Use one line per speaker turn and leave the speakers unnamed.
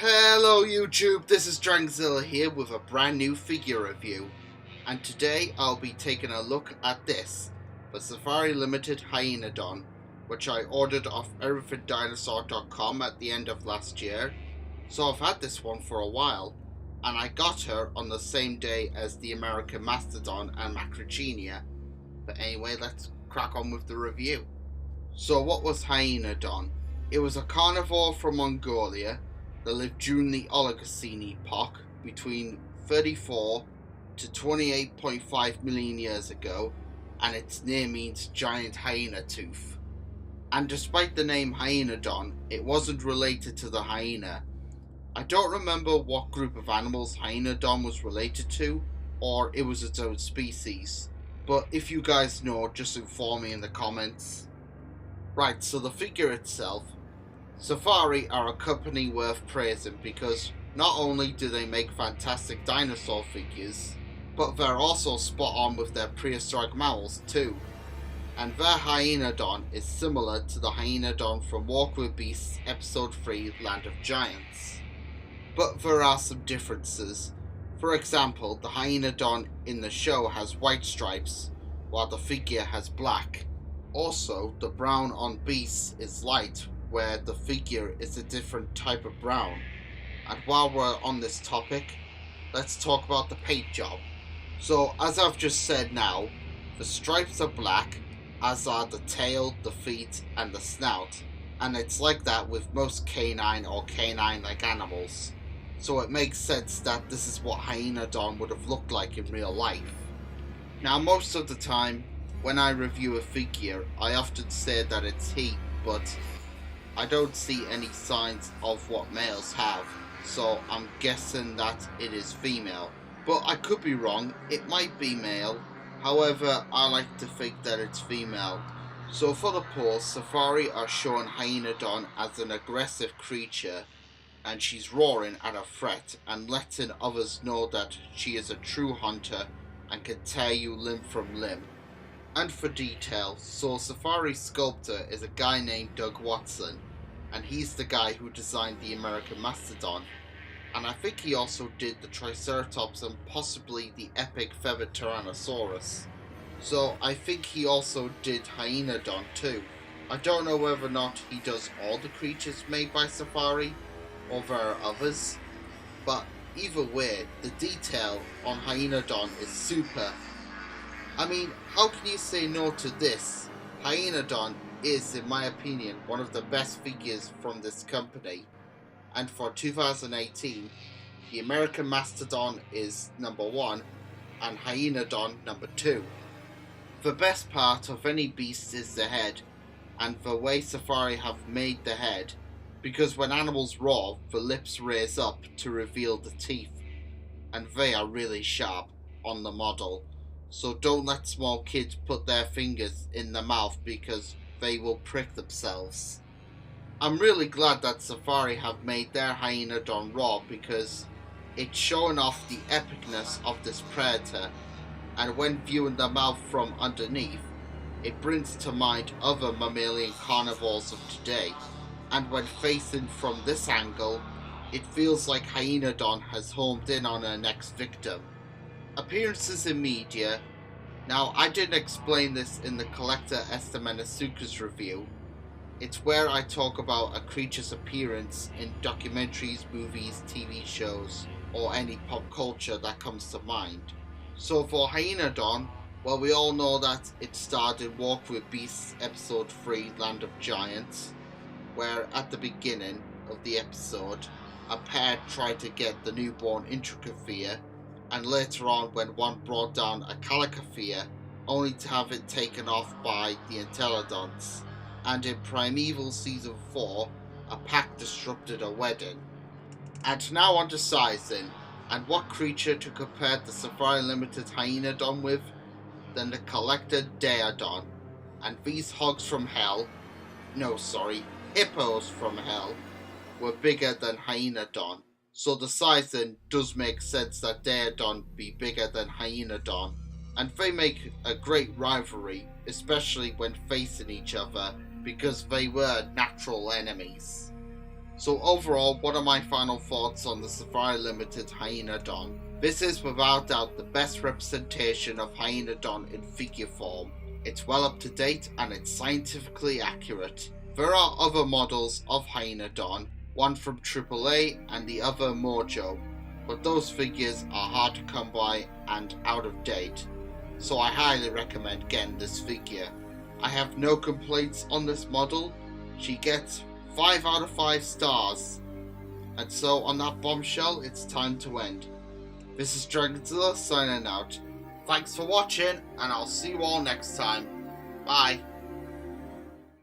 Hello YouTube, this is Drangzilla here with a brand new figure review, and today I'll be taking a look at this, the Safari Limited Hyaenodon, which I ordered off everythingdinosaur.com at the end of last year. So I've had this one for a while, and I got her on the same day as the American Mastodon and Macrogenia. But anyway, let's crack on with the review. So what was Hyaenodon? It was a carnivore from Mongolia that lived during the Oligocene Epoch between 34 to 28.5 million years ago, and its name means giant hyena tooth. And despite the name Hyaenodon, it wasn't related to the hyena. I don't remember what group of animals Hyaenodon was related to, or it was its own species. But if you guys know, just inform me in the comments. Right, so the figure itself. Safari are a company worth praising because not only do they make fantastic dinosaur figures, but they're also spot on with their prehistoric mammals too. And their Hyaenodon is similar to the Hyaenodon from Walk with Beasts Episode 3 Land of Giants. But there are some differences. For example, the Hyaenodon in the show has white stripes, while the figure has black. Also, the brown on Beasts is light, where the figure is a different type of brown. And while we're on this topic, let's talk about the paint job. So as I've just said now, the stripes are black, as are the tail, the feet and the snout, and it's like that with most canine or canine-like animals. So it makes sense that this is what Hyaenodon would have looked like in real life. Now most of the time, when I review a figure, I often say that it's he, but I don't see any signs of what males have, so I'm guessing that it is female. But I could be wrong, it might be male, however I like to think that it's female. So for the pose, Safari are showing Hyaenodon as an aggressive creature, and she's roaring at a threat and letting others know that she is a true hunter and can tear you limb from limb. And for detail, so Safari's sculptor is a guy named Doug Watson, and he's the guy who designed the American Mastodon, and I think he also did the Triceratops and possibly the epic feathered Tyrannosaurus. So I think he also did Hyaenodon too. I don't know whether or not he does all the creatures made by Safari, or there are others, but either way, the detail on Hyaenodon is super. I mean, how can you say no to this? Hyaenodon is, in my opinion, one of the best figures from this company, and for 2018, the American Mastodon is number 1 and Hyaenodon number 2. The best part of any beast is the head, and the way Safari have made the head, because when animals roar, the lips raise up to reveal the teeth, and they are really sharp on the model. So don't let small kids put their fingers in the mouth because they will prick themselves. I'm really glad that Safari have made their Hyaenodon raw because it's showing off the epicness of this predator, and when viewing the mouth from underneath, it brings to mind other mammalian carnivores of today, and when facing from this angle, it feels like Hyaenodon has homed in on her next victim. Appearances in media. Now, I didn't explain this in the Collector Esther Menasuka's review. It's where I talk about a creature's appearance in documentaries, movies, TV shows, or any pop culture that comes to mind. So for Hyaenodon, well, we all know that it starred in Walk with Beasts Episode 3 Land of Giants, where at the beginning of the episode, a pair tried to get the newborn Intricophia, and later on when one brought down a Calicophia, only to have it taken off by the Entelodonts. And in Primeval Season 4, a pack disrupted a wedding. And now on to sizing, and what creature to compare the Safari Limited Hyaenodon with than the Collector Daeodon. And these hogs from hell, hippos from hell, were bigger than Hyaenodon. So the sizing does make sense that Daeodon be bigger than Hyaenodon, and they make a great rivalry, especially when facing each other, because they were natural enemies. So overall, what are my final thoughts on the Safari Limited Hyaenodon? This is without doubt the best representation of Hyaenodon in figure form. It's well up to date and it's scientifically accurate. There are other models of Hyaenodon, one from AAA and the other Mojo, but those figures are hard to come by and out of date, so I highly recommend getting this figure. I have no complaints on this model. She gets 5 out of 5 stars. And so on that bombshell, it's time to end. This is Dragonzilla signing out. Thanks for watching, and I'll see you all next time. Bye.